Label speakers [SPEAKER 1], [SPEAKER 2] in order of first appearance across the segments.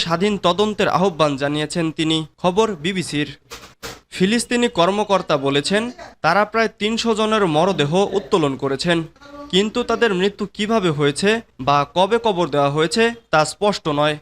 [SPEAKER 1] স্বাধীন তদন্তের আহ্বান জানিয়েছেন তিনি। খবর বিবিসির। ফিলিস্তিনি কর্মকর্তা বলেছেন, তারা প্রায় ৩০০ জনের মরদেহ উত্তোলন করেছেন, কিন্তু তাদের মৃত্যু কিভাবে হয়েছে বা কবে কবর দেওয়া হয়েছে তা স্পষ্ট নয়।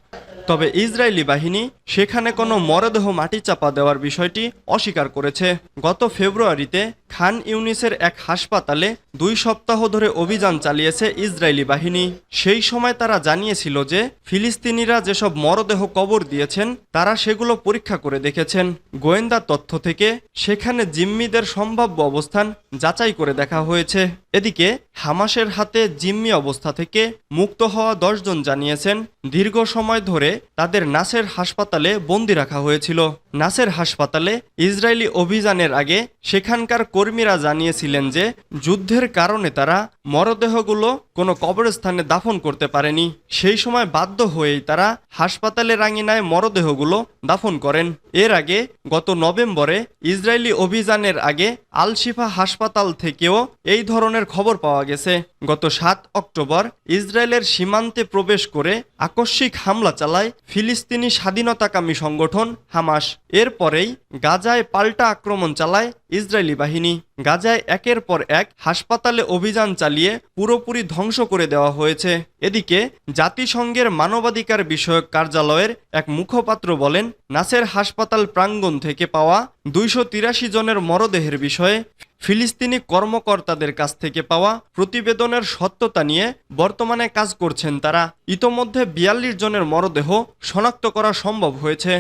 [SPEAKER 1] তবে ইসরায়েলি বাহিনী সেখানে কোনো মরদেহ মাটি চাপা দেওয়ার বিষয়টি অস্বীকার করেছে। গত ফেব্রুয়ারিতে খান ইউনিসের এক হাসপাতালে ২ সপ্তাহ ধরে অভিযান চালিয়েছে ইসরায়েলি বাহিনী। সেই সময় তারা জানিয়েছিল যে ফিলিস্তিনিরা যেসব মরদেহ কবর দিয়েছেন তারা সেগুলো পরীক্ষা করে দেখেছেন। গোয়েন্দা তথ্য থেকে সেখানে জিম্মিদের সম্ভাব্য অবস্থান যাচাই করে দেখা হয়েছে। এদিকে হামাসের হাতে জিম্মি অবস্থা থেকে মুক্ত হওয়া ১০ জন জানিয়েছেন, দীর্ঘ সময় ধরে তাদের নাসের হাসপাতালে বন্দি রাখা হয়েছিল। নাসের হাসপাতালে ইসরায়েলি অভিযানের আগে সেখানকার কর্মীরা জানিয়েছিলেন যে যুদ্ধের কারণে তারা মরদেহগুলো কোনো কবরস্থানে দাফন করতে পারেনি। সেই সময় বাধ্য হয়েই তারা হাসপাতালের আঙিনায় মরদেহগুলো দাফন করেন। এর আগে গত নভেম্বরে ইসরায়েলি অভিযানের আগে আল শিফা হাসপাতাল থেকেও এই ধরনের খবর পাওয়া গেছে। গত ৭ অক্টোবর ইসরায়েলের সীমান্তে প্রবেশ করে আকস্মিক হামলা চালায় ফিলিস্তিনি স্বাধীনতাকামী সংগঠন হামাস। এরপরেই গাজায় পাল্টা আক্রমণ চালায় ইসরায়েলি বাহিনী। গাজায় একের পর এক হাসপাতালে অভিযান চালিয়ে পুরোপুরি ধ্বংস করে দেওয়া হয়েছে। এদিকে জাতিসংঘের মানবাধিকার বিষয়ক কার্যালয়ের এক মুখপাত্র বলেন, নাসের হাসপাতাল প্রাঙ্গণ থেকে পাওয়া ২৮৩ জনের মরদেহের বিষয়ে ফিলিস্তিনি কর্মকর্তাদের কাছ থেকে পাওয়া প্রতিবেদনের সত্যতা নিয়ে বর্তমানে কাজ করছেন তারা। ইতোমধ্যে ৪২ জনের মরদেহ শনাক্ত করা সম্ভব হয়েছে।